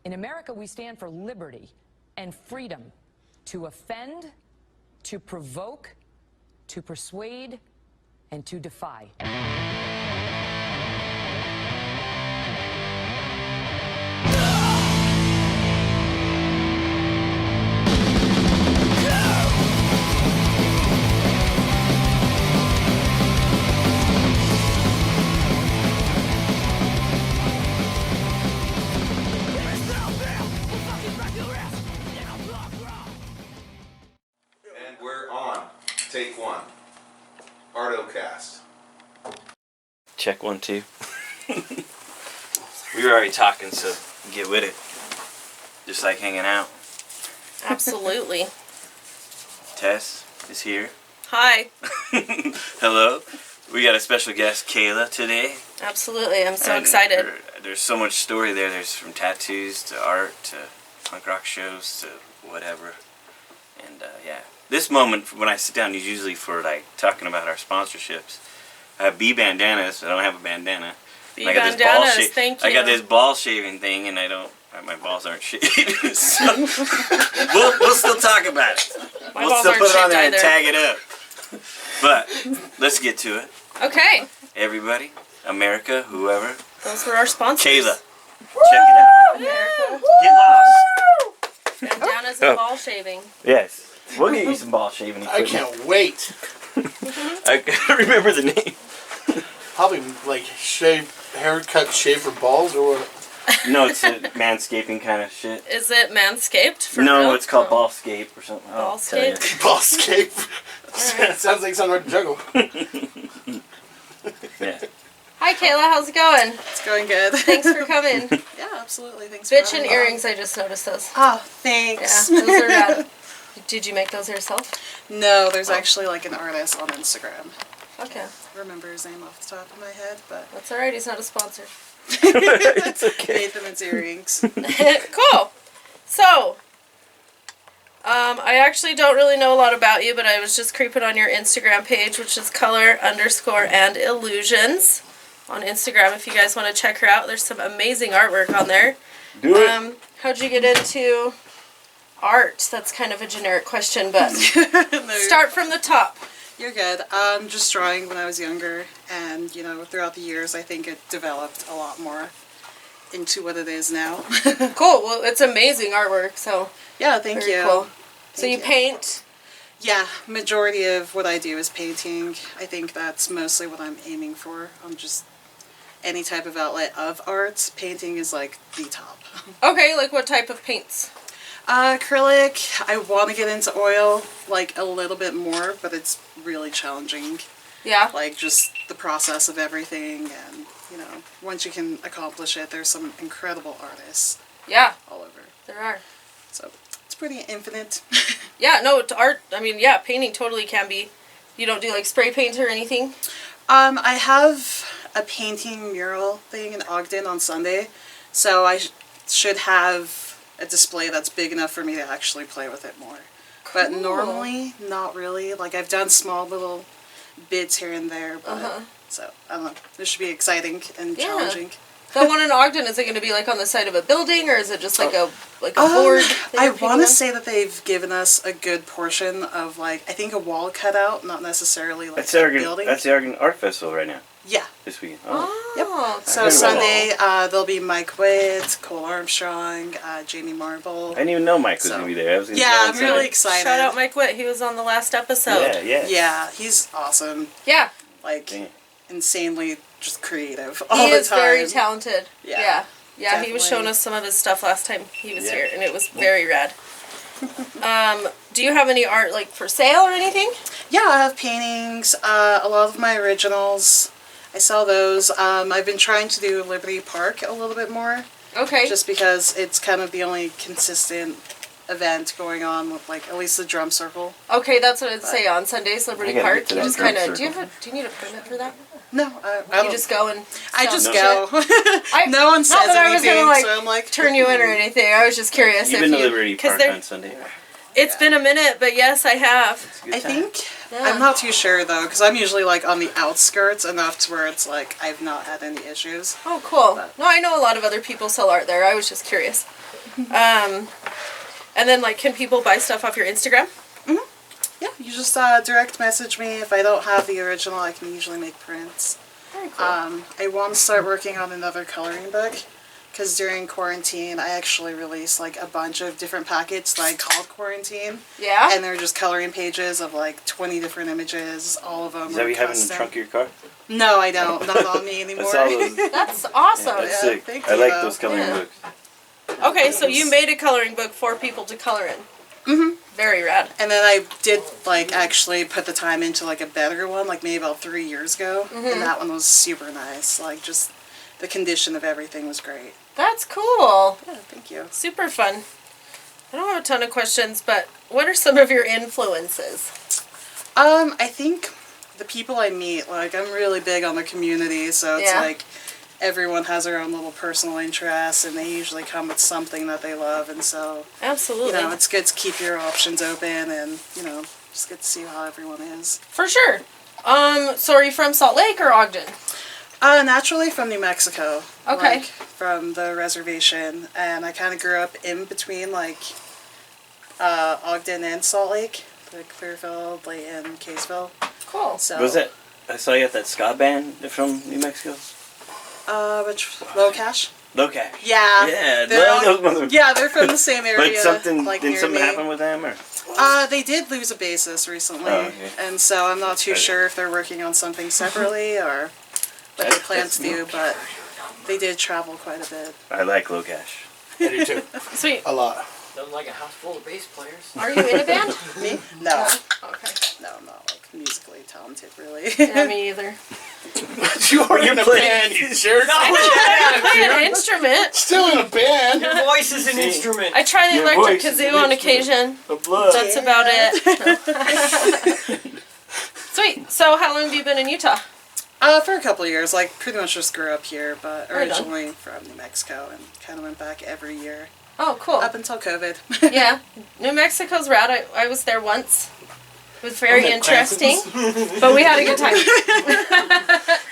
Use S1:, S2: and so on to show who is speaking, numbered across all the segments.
S1: In America, we stand for liberty and freedom to offend, to provoke, to persuade, and to defy.
S2: And we're on. Take one. Artocast.
S3: Check 1, 2. We were already talking, so get with it. Just like hanging out.
S4: Absolutely.
S3: Tess is here.
S4: Hi.
S3: Hello. We got a special guest, Kayla, today.
S4: Absolutely. I'm so
S3: And
S4: excited.
S3: There's so much story there. There's from tattoos to art to punk rock shows to whatever. And yeah, this moment when I sit down is usually for like talking about our sponsorships. I have bee bandanas. I don't have a bandana.
S4: Bee
S3: And I got
S4: bandanas,
S3: this
S4: thank you.
S3: I got this ball shaving thing, and I don't. My balls aren't shaved. So we'll still talk about it.
S4: My
S3: We'll
S4: balls
S3: still
S4: aren't
S3: put it on
S4: shaved
S3: there and
S4: either.
S3: tag it up. But let's get to it.
S4: Okay.
S3: Everybody, America, whoever,
S4: Those were our sponsors.
S3: Kayla, check it out.
S4: America.
S3: Get lost.
S4: Bandanas and ball shaving.
S3: Yes, we'll get you some ball shaving
S5: I
S3: equipment.
S5: can't wait.
S3: I can't remember the name.
S5: Probably like haircut, shave for balls or what?
S3: No, it's a manscaping kind of shit.
S4: Is it Manscaped? For
S3: No,
S4: real?
S3: it's called
S4: Oh.
S3: Ballscape or something. I'll tell you.
S4: Ballscape?
S5: Ballscape. Sounds like something hard to juggle.
S3: Yeah.
S4: Hi, Kayla. How's it going?
S6: It's going good.
S4: Thanks for coming.
S6: Yeah, absolutely. Thanks
S4: Bitch
S6: for
S4: and
S6: having me
S4: earrings. I just noticed those.
S6: on. Oh,
S4: Yeah,
S6: thanks.
S4: those are rad. Did you make those yourself?
S6: No, there's actually like an artist on Instagram.
S4: Okay.
S6: I remember his name off the top of my head, but
S4: That's alright. He's not a sponsor.
S3: It's okay.
S6: made them into earrings.
S4: Cool. So, I actually don't really know a lot about you, but I was just creeping on your Instagram page, which is color_and illusions on Instagram. If you guys want to check her out, there's some amazing artwork on there.
S3: Do it.
S4: How'd you get into art? That's kind of a generic question, but
S6: No,
S4: start from the top.
S6: You're good. Just drawing when I was younger, and you know, throughout the years, I think it developed a lot more into what it is now.
S4: Cool. Well, it's amazing artwork, so
S6: Yeah, thank
S4: very
S6: you.
S4: cool. So
S6: Thank
S4: you
S6: you.
S4: paint.
S6: Yeah, majority of what I do is painting. I think that's mostly what I'm aiming for. I'm just any type of outlet of art. Painting is like the top.
S4: Okay, like what type of paints?
S6: Acrylic. I want to get into oil like a little bit more, but it's really challenging.
S4: Yeah.
S6: Like just the process of everything, and you know, once you can accomplish it, there's some incredible artists
S4: Yeah,
S6: all over.
S4: there are.
S6: So it's pretty infinite.
S4: Yeah, no, it's art. I mean, yeah, painting totally can be. You don't do like spray paint or anything?
S6: I have a painting mural thing in Ogden on Sunday, so I should have a display that's big enough for me to actually play with it more. But
S4: Cool.
S6: normally, not really. Like, I've done small little bits here and there, but so I don't know. This should be exciting and
S4: Yeah.
S6: challenging.
S4: The one in Ogden, is it going to be like on the side of a building, or is it just like a board? that
S6: I
S4: you're painting
S6: want to
S4: on?
S6: say that they've given us a good portion of, like, I think a wall cutout, not necessarily like
S3: That's
S6: a
S3: the Oregon.
S6: building.
S3: That's the Oregon Art Festival right now.
S6: Yeah.
S3: This weekend.
S4: Oh,
S6: So
S3: heard about
S6: Sunday, there'll be Mike Witt, Cole Armstrong, Jamie Marble.
S3: I didn't even know Mike was
S6: So-
S3: gonna be there. I was gonna
S6: Yeah,
S3: go on
S6: I'm
S3: Sunday.
S6: really excited.
S4: shout out Mike Witt. He was on the last episode.
S3: Yeah, yeah.
S6: Yeah, he's awesome.
S4: Yeah,
S6: Like,
S3: Dang.
S6: insanely just creative
S4: he
S6: all the
S4: is
S6: time.
S4: very talented.
S6: Yeah,
S4: Yeah, he was
S6: definitely.
S4: showing us some of his stuff last time he was
S3: Yeah.
S4: here, and it was very rad. Do you have any art like for sale or anything?
S6: Yeah, I have paintings, a lot of my originals. I sell those. I've been trying to do Liberty Park a little bit more,
S4: Okay.
S6: just because it's kind of the only consistent event going on with, like, at least the drum circle.
S4: Okay, that's what I'd say on Sundays, Liberty
S3: I gotta
S4: Park.
S3: get to
S4: You
S3: that
S4: just
S3: drum
S4: kind of. Do
S3: circle.
S4: you need a permit for that?
S6: No, I
S4: You
S6: don't.
S4: just go and.
S6: I
S4: sell
S6: just
S4: shit?
S6: go. No one
S4: not
S6: says
S4: that I was
S6: anything,
S4: gonna like,
S6: so I'm like,
S4: turn you in or anything. I was just curious
S3: You've
S4: if
S3: been to
S4: you.
S3: Liberty
S4: 'cause
S3: Park
S4: there-
S3: on Sunday.
S4: It's been a minute, but yes, I have.
S3: It's a good
S6: I
S3: time.
S6: think
S4: Yeah.
S6: I'm not too sure though, because I'm usually like on the outskirts enough to where it's like I've not had any issues.
S4: Oh, cool. No, I know a lot of other people sell art there. I was just curious. And then, like, can people buy stuff off your Instagram?
S6: Yeah, you just direct message me. If I don't have the original, I can usually make prints.
S4: Very cool.
S6: I want to start working on another coloring book, because during quarantine, I actually released like a bunch of different packets that I called Quarantine.
S4: Yeah?
S6: And they're just coloring pages of like 20 different images, all of them.
S3: Is that what you have in the
S6: custom.
S3: trunk of your car?
S6: No, I don't. Not on me anymore.
S3: That's all those.
S4: That's awesome.
S3: That's
S6: Yeah,
S3: sick.
S6: thank
S3: I
S6: you,
S3: like
S6: though.
S3: those coloring
S4: Yeah.
S3: books.
S4: Okay, so you made a coloring book for people to color in. Very rad.
S6: And then I did like actually put the time into like a better one, like maybe about 3 years ago, and that one was super nice. Like just the condition of everything was great.
S4: That's cool.
S6: Yeah, thank you.
S4: Super fun. I don't have a ton of questions, but what are some of your influences?
S6: I think the people I meet, like I'm really big on the community, so it's
S4: Yeah.
S6: like everyone has their own little personal interests, and they usually come with something that they love, and so
S4: Absolutely.
S6: you know it's good to keep your options open, and you know just get to see how everyone is.
S4: For sure. So are you from Salt Lake or Ogden?
S6: Naturally from New Mexico.
S4: Okay.
S6: Like, from the reservation, and I kind of grew up in between like Ogden and Salt Lake, like Clearfield, Layton, Kaysville.
S4: Cool.
S6: So
S3: Was that? I saw you at that ska band from New Mexico.
S6: which Low Cash?
S3: Low Cash.
S6: Yeah.
S3: Yeah,
S6: They're
S3: those mother-
S6: Yeah, they're from the same area.
S3: But something
S6: like
S3: didn't
S6: near
S3: something
S6: me.
S3: happen with them or?
S6: They did lose a bassist recently,
S3: Oh, okay.
S6: and so I'm not too
S3: Okay.
S6: sure if they're working on something separately or what they plan to do. But they did travel quite a bit.
S3: I like Low Cash.
S5: I do too.
S4: Sweet.
S5: A lot.
S7: Sounds like a house full of bass players.
S4: Are you in a band?
S6: Me? No,
S4: Okay.
S6: no, I'm not like musically talented, really.
S4: Yeah, me either.
S5: You are in a
S3: playing-
S5: band, you jerk.
S4: I play an instrument.
S5: Still in a band.
S7: Your voice is an instrument.
S4: I try the
S3: Your
S4: electric
S3: voice is
S4: kazoo
S3: an
S4: on
S3: instrument.
S4: occasion.
S3: The blood.
S4: That's about it. Sweet. So how long have you been in Utah?
S6: For a couple of years, like pretty much just grew up here, but
S4: Right on.
S6: originally from New Mexico, and kind of went back every year
S4: Oh, cool.
S6: up until COVID.
S4: Yeah. New Mexico's rad. I was there once. It was very interesting, but we had a good time.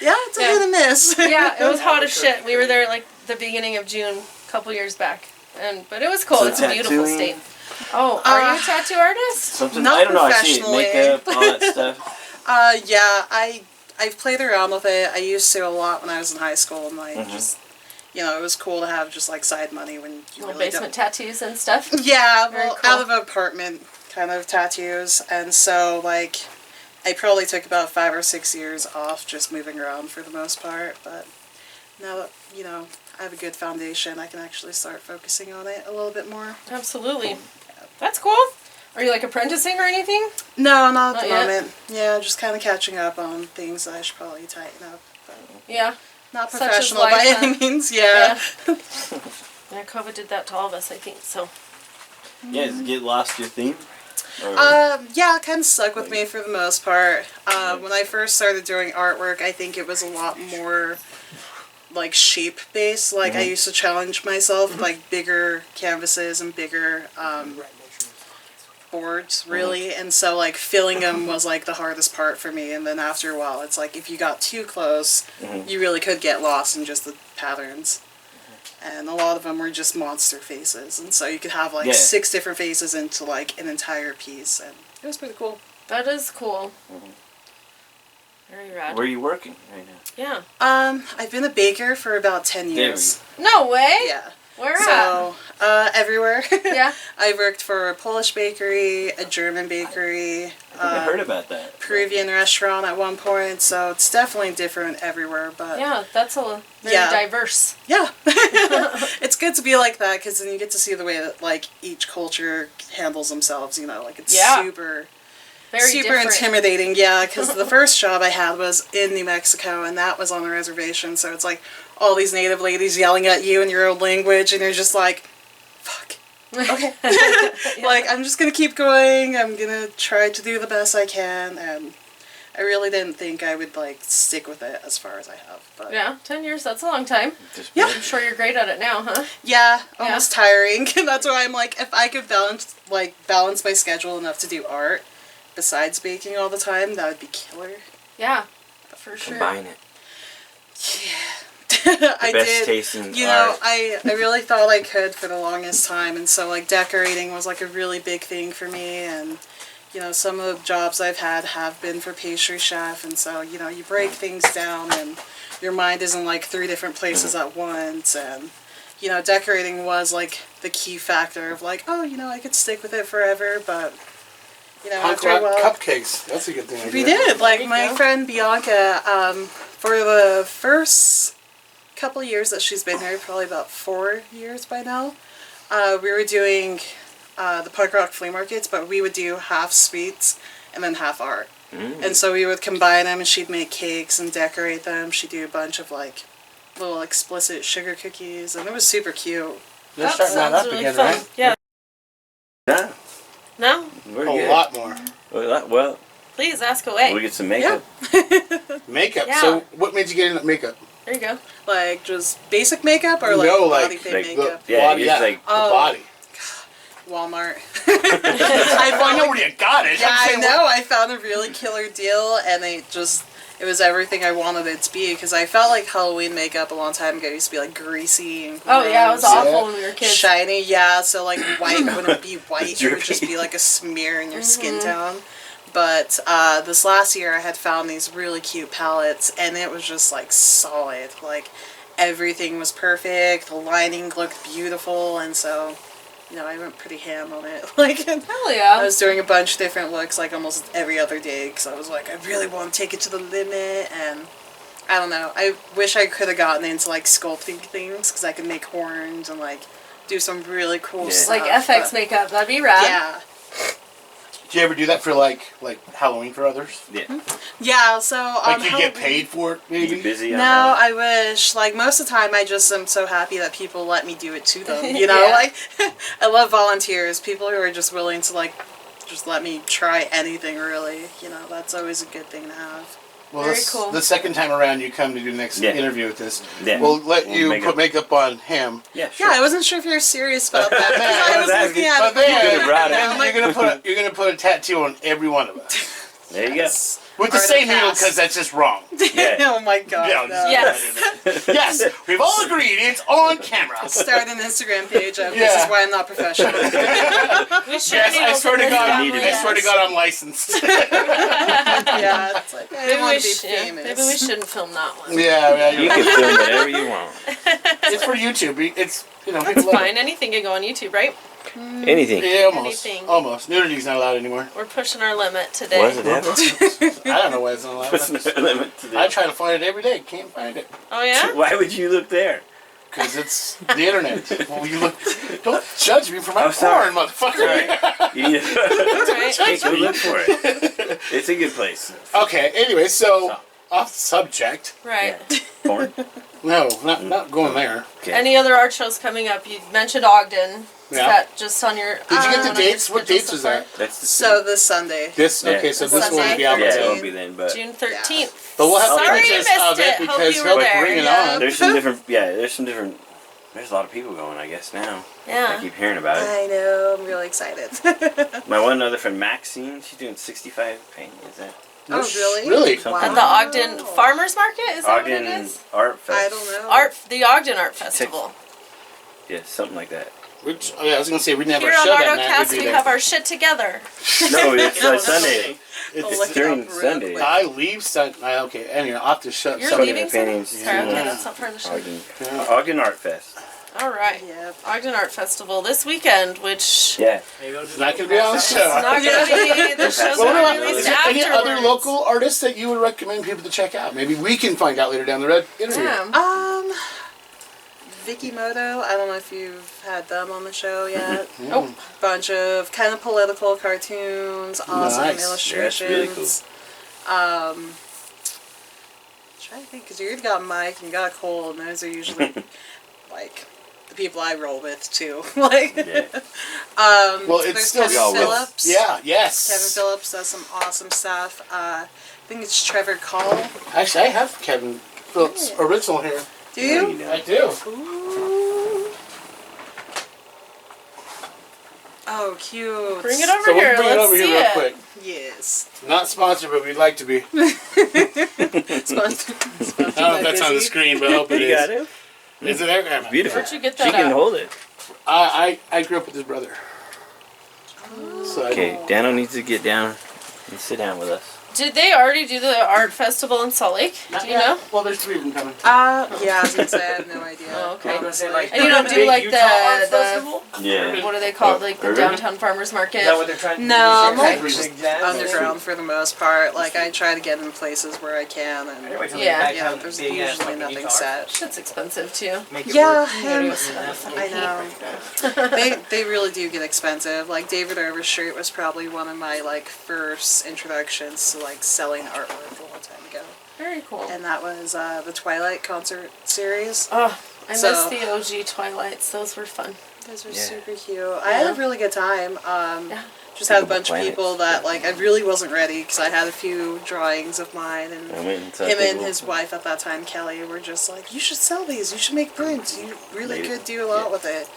S6: Yeah, it's a
S4: Yeah.
S6: hit and miss.
S4: Yeah, it was hot as shit. We were there like the beginning of June, a couple years back, but it was cool.
S3: So
S4: It's a beautiful
S3: tattooing?
S4: state. Oh, are you a tattoo artist?
S3: Something
S6: Not
S3: I don't know. I see it.
S6: professionally.
S3: Makeup, all that stuff.
S6: Yeah, I've played around with it. I used to a lot when I was in high school, and like just, you know, it was cool to have just like side money when you
S4: Little
S6: really
S4: basement
S6: don't.
S4: tattoos and stuff.
S6: Yeah,
S4: Very
S6: well,
S4: cool.
S6: out of an apartment kind of tattoos, and so like I probably took about 5 or 6 years off just moving around for the most part. But now that you know I have a good foundation, I can actually start focusing on it a little bit more.
S4: Absolutely. That's cool. Are you like apprenticing or anything?
S6: No, not at
S4: Not
S6: the
S4: yet?
S6: moment. Yeah, just kind of catching up on things that I should probably tighten up. But
S4: Yeah.
S6: not
S4: Such is
S6: professional
S4: life,
S6: by
S4: huh?
S6: any means. Yeah.
S4: Yeah, COVID did that to all of us, I think. So.
S3: Yeah, does it get lost your theme? Or,
S6: Yeah, it kind of stuck with me for the most part. When I first started doing artwork, I think it was a lot more like shape based. Like I used to challenge myself with like bigger canvases and bigger boards, really. And so like filling them was like the hardest part for me. And then after a while, it's like if you got too close, you really could get lost in just the patterns. And a lot of them were just monster faces, and so you could have like
S3: Yeah.
S6: 6 different faces into like an entire piece, and it was pretty cool.
S4: That is cool. Very rad.
S3: where are you working right now?
S4: Yeah.
S6: I've been a baker for about 10
S3: There
S6: years.
S4: No way.
S6: Yeah.
S4: Where
S6: So, everywhere.
S4: at? Yeah.
S6: I worked for a Polish bakery, a German bakery,
S3: I think I heard about that.
S6: Peruvian restaurant at one point, so it's definitely different everywhere, but
S4: Yeah, that's a very
S6: Yeah.
S4: diverse.
S6: yeah. It's good to be like that, because then you get to see the way that like each culture handles themselves, you know, like it's
S4: Yeah.
S6: super
S4: Very
S6: super
S4: different.
S6: intimidating, yeah, because the first job I had was in New Mexico, and that was on a reservation, so it's like all these native ladies yelling at you in your own language, and you're just like, fuck, okay. Like, I'm just gonna keep going, I'm gonna try to do the best I can, and I really didn't think I would, like, stick with it as far as I have, but
S4: Yeah, 10 years, that's a long time.
S3: Just
S6: Yeah.
S4: I'm sure you're great at it now, huh?
S6: yeah, almost tiring. That's why I'm like, if I could balance my schedule enough to do art, besides baking all the time, that would be killer.
S4: Yeah, for sure.
S3: Combine it.
S6: I
S3: best
S6: did.
S3: tasting
S6: You know,
S3: art.
S6: I really thought I could for the longest time, and so like decorating was like a really big thing for me. And you know, some of the jobs I've had have been for pastry chef, and so you know, you break things down, and your mind isn't like 3 different places at once. And you know, decorating was like the key factor of like, oh, you know, I could stick with it forever, but you know,
S5: Punk
S6: after a
S5: rock
S6: while,
S5: cupcakes. That's a good thing.
S6: we did. Like my friend Bianca, for the first couple of years that she's been here, probably about 4 years by now, we were doing the punk rock flea markets, but we would do half sweets and then half art. And so we would combine them, and she'd make cakes and decorate them. She'd do a bunch of like little explicit sugar cookies, and it was super cute.
S5: They're starting that up again, right?
S4: Yeah.
S3: No,
S4: No?
S3: we're
S5: A
S3: good.
S5: lot more.
S3: Well,
S4: Please ask away.
S3: we get some makeup.
S5: Makeup.
S4: Yeah.
S5: So, what made you get into makeup?
S4: There you go.
S6: Like just basic makeup or like
S5: No,
S6: body
S5: like-
S6: paint
S3: like
S6: makeup.
S3: Yeah,
S5: Body,
S3: it's like
S5: the body.
S6: Walmart.
S5: I know where you got it.
S6: Yeah,
S5: I'm
S6: I
S5: saying,
S6: know. I found a really killer deal, and it was everything I wanted it to be, because I felt like Halloween makeup a long time ago used to be like greasy and
S4: Oh, yeah, it was
S6: gross,
S4: awful when we were kids.
S6: shiny. Yeah, so like white wouldn't be white; it would just
S3: Jerky.
S6: be like a smear in your skin tone. But this last year, I had found these really cute palettes, and it was just like solid. Like everything was perfect. The lining looked beautiful, and so. You know, I went pretty ham on it. Like,
S4: Hell
S6: I
S4: yeah.
S6: was doing a bunch of different looks, like almost every other day, because I was like, I really want to take it to the limit, and I don't know. I wish I could have gotten into like sculpting things, because I could make horns and like do some really cool
S3: Yeah.
S6: stuff.
S4: Like FX
S6: but-
S4: makeup. That'd be rad.
S6: Yeah,
S5: Did you ever do that for like Halloween for others?
S3: yeah.
S6: yeah. So
S5: Like you get
S6: Halloween-
S5: paid for it,
S3: You
S5: maybe?
S3: busy? on
S6: No,
S3: Halloween?
S6: I wish. Like most of the time, I just am so happy that people let me do it to them. You know,
S4: Yeah.
S6: like I love volunteers, people who are just willing to like just let me try anything. Really, you know, that's always a good thing to have.
S5: Well,
S4: Very
S5: this,
S4: cool.
S5: the second time around you come to do the next
S3: Yeah.
S5: interview with this,
S3: Yeah.
S5: we'll let
S3: We'll
S5: you
S3: make
S5: put
S3: up-
S5: makeup on him.
S3: Yeah, sure.
S6: Yeah, I wasn't sure if you were serious about that. Because I was
S3: But
S6: looking at
S5: But
S6: it.
S5: then,
S3: You could've brought it.
S5: then you're gonna put a tattoo on every one of us
S3: There you
S6: Yes.
S5: with the
S6: Artocast.
S5: same needle, because that's just wrong.
S3: go. Yeah.
S6: Oh my god.
S5: Yeah,
S6: no.
S4: Yes.
S5: Yes, we've all agreed it's on camera.
S6: Start an Instagram page of this
S5: Yeah.
S6: is why I'm not professional.
S4: We should
S5: Yes, I swear to God,
S3: Needed
S5: I
S3: it.
S5: swear to God, I'm licensed.
S6: Yeah, it's like I
S4: Maybe
S6: don't want
S4: we,
S6: to be
S4: sh- yeah,
S6: famous.
S4: maybe we shouldn't film that one.
S5: Yeah,
S3: You can film whatever you want.
S5: it's for YouTube. It's
S4: That's
S5: people love
S4: fine. Anything can go on YouTube, right?
S3: Anything.
S5: it. Yeah, almost.
S4: Anything.
S5: Almost. Nudity's not allowed anymore.
S4: We're pushing our limit today.
S3: Was it ever?
S5: I don't know why it's not allowed.
S3: What's the limit to
S5: I
S3: that?
S5: try to find it every day. Can't find it.
S4: Oh, yeah?
S3: Why would you look there?
S5: Because it's the internet. Well, you look. Don't judge me for my
S3: Oh, sorry.
S5: porn, motherfucker.
S3: Sorry. You need to
S4: Right.
S3: hey, go look for it. It's a good place.
S5: Okay. Anyway, so off subject.
S4: Right.
S3: Yeah. Porn?
S5: No, not going there.
S3: Okay.
S4: Any other art shows coming up? You mentioned Ogden. Is
S5: Yeah.
S4: that just on your...
S5: Did you get the
S4: on your
S5: dates? What
S4: schedule
S5: dates
S4: so
S5: is
S4: far?
S5: that?
S3: That's the
S6: So this Sunday.
S5: This
S3: Yeah.
S5: okay. So
S4: This
S5: this won't
S4: Sunday?
S5: be out
S3: yeah, it
S5: until.
S3: won't be then, but
S4: June 13th.
S5: But we'll have
S4: Sorry you
S5: pictures
S4: missed
S5: of it
S4: it. Hope
S5: because
S4: you were
S5: he'll
S4: there.
S5: bring it
S6: Yeah.
S5: on.
S3: there's some different. Yeah, there's some different. There's a lot of people going, I guess now. I
S4: Yeah.
S3: keep hearing about it.
S6: I know, I'm really excited.
S3: My one other friend Maxine, she's doing 65 painting. Is that
S6: Oh, really?
S5: Really?
S3: Something.
S4: At the Ogden Farmers Market? Is that
S3: Ogden
S4: what it is?
S3: Art Fest?
S6: I don't know.
S4: The Ogden Art Festival.
S3: Yeah, something like that.
S5: Which, oh yeah, I was gonna say we never
S4: Here on
S5: showed that night.
S4: Artocast,
S5: We'd
S4: we
S5: be
S4: have
S5: there.
S4: our shit together.
S3: No, it's Sunday.
S6: I'll look
S3: It's
S6: it
S3: during
S6: up real
S3: Sunday.
S6: quick.
S5: I leave Sunday. Okay, anyway, off to shut.
S4: You're
S3: Sunday
S4: leaving
S3: paintings.
S4: Sunday? Sorry, okay,
S3: Yeah.
S4: that's not part of the show.
S3: Ogden Art Fest.
S4: All right.
S6: Yep.
S4: Ogden Art Festival this weekend, which
S3: Yeah.
S5: It's not gonna be on the
S4: it's
S5: show.
S4: not going to be, the show's
S5: Well, what
S4: going
S5: about,
S4: to be
S5: is
S4: released
S5: there any
S4: afterwards.
S5: other local artists that you would recommend people to check out? Maybe we can find out later down the road. Interview.
S4: Yeah.
S6: Vicky Moto, I don't know if you've had them on the show yet.
S4: Oh,
S6: Bunch of kind of political cartoons, awesome
S5: Nice.
S6: illustrations.
S3: Yeah, that's really cool.
S6: Trying to think, because you got Mike and you got Cole, and those are usually like the people I roll with too. Like,
S3: Yeah.
S5: Well, it's
S6: there's
S5: still
S6: Kevin
S3: y'all will.
S6: Phillips.
S5: Yeah. Yes.
S6: Kevin Phillips does some awesome stuff. I think it's Trevor Call.
S5: Actually, I have Kevin Phillips original here.
S6: Do
S3: No,
S6: you?
S3: you don't.
S5: I do.
S6: Ooh. Oh, cute.
S4: bring it over
S5: So
S4: here.
S5: we'll bring it
S4: Let's
S5: over
S4: see
S5: here real
S4: it.
S5: quick.
S6: Yes.
S5: Not sponsored, but we'd like to be.
S6: Sponsored
S5: I don't know if that's on the screen, but I hope it
S3: You
S5: is.
S3: got it?
S5: Is it there? Yeah.
S3: Beautiful.
S4: Where'd you get
S3: She
S4: that
S3: can
S4: at?
S3: hold it.
S5: I grew up with his brother. So
S3: Okay, Dano needs to get down and sit down with us.
S4: Did they already do the art festival in Salt Lake? Do you know?
S5: Well, there's 3 of them coming.
S6: Yeah, I was gonna say I have no idea.
S4: Oh, okay.
S7: I was gonna say, like,
S4: And you don't do
S7: big
S4: like
S7: Utah art
S4: the
S7: festival?
S3: Yeah.
S4: what are they called? Like the
S3: Urban?
S4: downtown farmers market?
S7: Is that what they're trying to do?
S6: No, I'm
S4: like
S7: Big jazz?
S6: Underground for the most part. Like I try to get in places where I can, and
S7: Everybody tells me
S4: Yeah.
S7: back
S6: yeah,
S7: how
S6: there's
S7: big ass
S6: usually
S7: fucking
S6: nothing
S7: Utah
S6: set.
S4: Shit's expensive too.
S7: Make it
S6: Yeah,
S7: work.
S6: and
S7: I
S6: I know. they really do get expensive. Like David Overstreet was probably one of my like first introductions to like selling artwork a long time ago,
S4: Very cool.
S6: and that was the Twilight concert series.
S4: Oh, I
S6: So-
S4: miss the OG Twilights. Those were fun.
S6: Those were
S3: Yeah.
S6: super cute. I had a really good time.
S4: Yeah.
S6: Just had a bunch of
S3: Planets.
S6: people that like I really wasn't ready because I had a few drawings of mine, and
S3: I went and saw
S6: him and
S3: people.
S6: his wife at that time, Kelly, were just like, "You should sell these. You should make prints. You really
S3: Made it.
S6: could do a lot with it."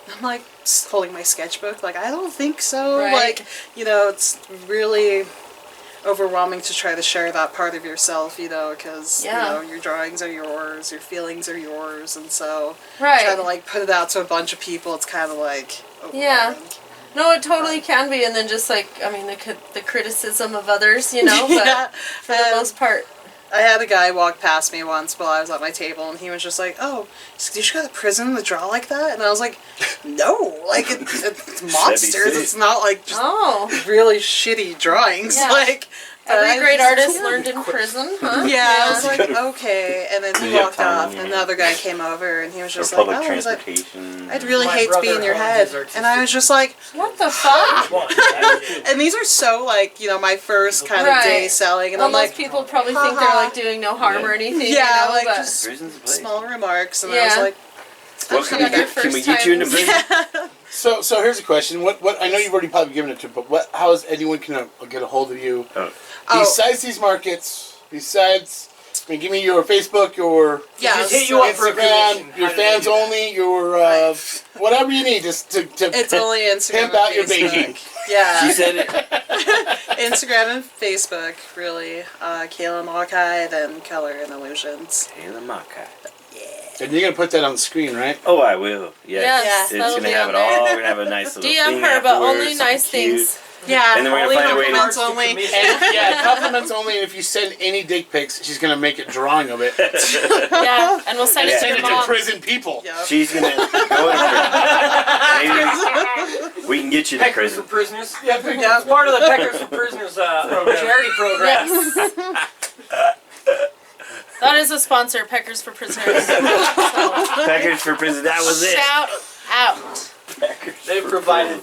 S6: And I'm like holding my sketchbook, like I don't think so.
S4: Right.
S6: Like it's really overwhelming to try to share that part of yourself, because
S4: Yeah.
S6: your drawings are yours, your feelings are yours, and so
S4: Right.
S6: try to like put it out to a bunch of people. It's kind of like
S4: Yeah.
S6: overwhelming.
S4: No, it totally can be, and then just like the criticism of others, but
S6: Yeah.
S4: for the most part,
S6: I had a guy walk past me once while I was at my table, and he was just like, "Oh, you just got a prison to draw like that?" And I was like, "No, like it's monsters.
S3: sick.
S6: It's not like just
S4: oh,
S6: really shitty drawings."
S4: Yeah.
S6: Like
S4: every great
S6: just-
S4: artist learned in prison, huh?
S6: Yeah, I was like, okay. And then
S3: Did
S6: he
S3: you have
S6: walked
S3: time
S6: off,
S3: in
S6: and
S3: your
S6: another guy came over, and he was
S3: Or
S6: just like,
S3: public
S6: "Oh," he's like,
S3: transportation.
S6: "I'd really
S7: My
S6: hate to be in
S7: brother
S6: your
S7: owns
S6: head."
S7: his artistic-
S6: And I was just like,
S4: What the fuck?
S6: and these are so like, my first kind of
S4: Right.
S6: day selling, and
S4: Well,
S6: I'm
S4: most
S6: like,
S4: people probably think they're
S6: haha.
S4: like doing no harm or anything.
S6: yeah, like
S4: but
S6: just
S3: Prison's a place.
S6: small remarks, and I was
S4: Yeah.
S6: like,
S3: Well,
S4: Especially
S3: can
S4: on
S3: we
S4: your
S3: get, can we
S4: first
S3: get you into
S4: time.
S3: prison?
S5: So here's a question. What I know you've already probably given it to, but how is anyone can get a hold of you?
S3: Oh.
S5: Besides these markets, give me your Facebook, your
S6: yeah,
S7: Just hit you up for a
S5: Instagram,
S7: commission.
S5: your
S7: How do they
S5: fans
S7: do that?
S5: only, your whatever you need, just to
S6: it's only Instagram
S5: pimp
S6: and
S5: out your
S6: Facebook.
S5: baking.
S3: She
S6: Yeah,
S3: said it.
S6: Instagram and Facebook, really. Kayla Nakai, then Color and Illusions.
S3: Kayla Nakai.
S5: And you're gonna put that on the screen, right?
S3: Oh, I will. Yes.
S4: Yes,
S3: It's
S4: that'll
S3: gonna
S4: be
S3: have
S4: on
S3: it all.
S4: there.
S3: We're gonna have a nice little
S4: DM
S3: thing
S4: her, but
S3: afterwards,
S4: only
S3: something
S4: nice
S3: cute.
S4: things.
S6: Yeah,
S3: And then we're gonna
S6: only
S3: find a way to-
S6: compliments only.
S5: And yeah, compliments only. And if you send any dick pics, she's gonna make a drawing of it.
S4: Yeah, and we'll send it to
S5: Send
S4: your
S5: it to
S4: mom.
S5: prison people.
S6: Yep.
S3: She's gonna go to prison. We can get you to
S7: Peckers for
S3: prison.
S7: prisoners.
S5: Yeah,
S7: It's part of the Peckers for Prisoners charity program.
S4: Yes. That is a sponsor, Peckers for Prisoners.
S3: Package for prison. That was it.
S4: Shout out.
S7: They provided.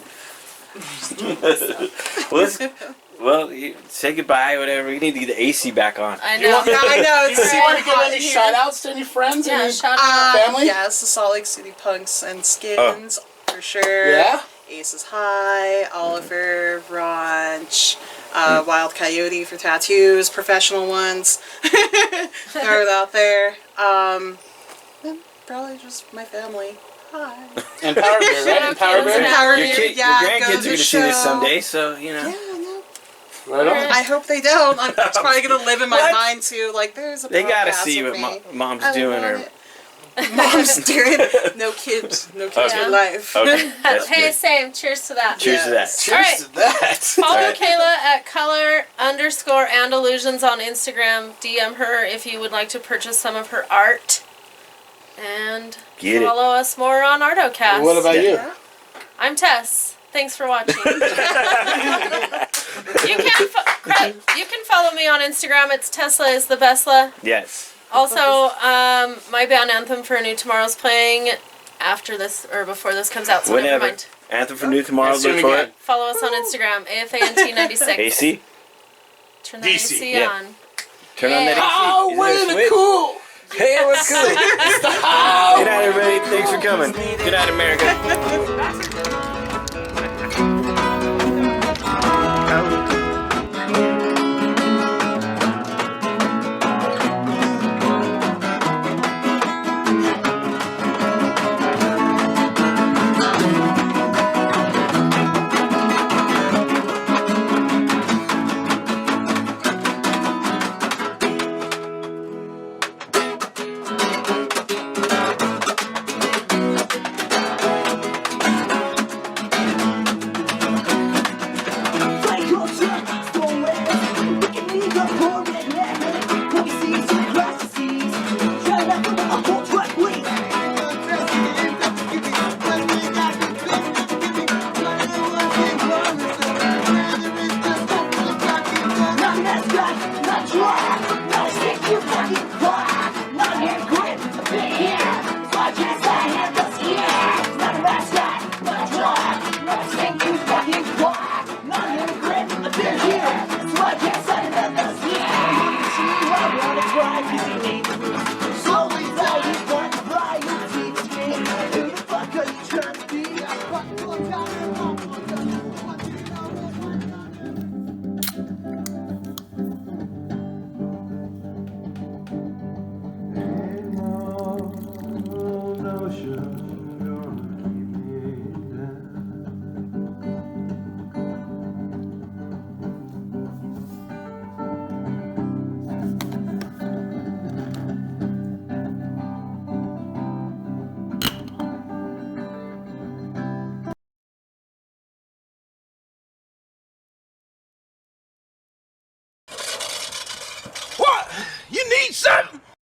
S3: You say goodbye, whatever. You need to get the AC back on.
S4: I
S5: You
S4: know.
S5: want-
S6: Yeah, I know, it's
S5: Do you
S6: super
S5: want to give
S6: hot
S5: any
S6: in here.
S5: shout outs to any friends?
S4: Yeah,
S5: Any-
S4: shout out.
S5: Family?
S6: Yes, the Salt Lake City Punks and Skins, for sure.
S5: Yeah?
S6: Aces High, Oliver, Ranch, Wild Coyote for tattoos, professional ones. Throw it out there. Then probably just my family. Hi.
S5: And Power Bear, right? And Power Bear?
S6: Power
S3: Your,
S6: Bear, yeah,
S3: your
S6: go
S3: grandkids
S6: to
S3: are
S6: the
S3: gonna see this
S6: show.
S3: someday, so you know.
S6: Yeah, I know.
S5: Right on.
S6: I hope they don't. It's probably gonna live in my
S3: What?
S6: mind too. Like there's a
S3: They gotta
S6: podcast
S3: see
S6: with
S3: what
S6: me.
S3: mom's
S6: I don't
S3: doing,
S6: want
S3: or
S6: it. Mom's doing no kids
S3: Okay.
S6: for life.
S3: okay, that's
S4: Hey,
S3: good.
S4: same. Cheers to that.
S3: Cheers to that.
S6: Yes.
S5: Cheers
S4: Alright.
S5: to that.
S4: Follow
S3: Alright.
S4: Kayla at color_and illusions on Instagram. DM her if you would like to purchase some of her art. And
S3: Get it.
S4: follow us more on Artocast.
S5: What about you?
S6: Yeah.
S4: I'm Tess. Thanks for watching. you can follow me on Instagram. It's Tesla is the Bestla.
S3: Yes.
S4: Also, my band Anthem for New Tomorrow's playing after this or before this comes out. So never
S3: Whenever.
S4: mind.
S3: Anthem for New Tomorrow.
S5: As soon
S3: Look for
S5: again.
S3: it.
S4: Follow us on Instagram. AFANT96.
S3: AC.
S4: Turn the
S5: DC,
S4: AC
S3: yeah.
S4: on.
S3: Turn on that AC.
S5: Oh,
S3: Is
S5: way
S3: there a
S5: to
S3: switch?
S5: cool.
S3: Hey, what's cool? Good night, everybody. Thanks for coming. Good night, America.
S8: What? You need something?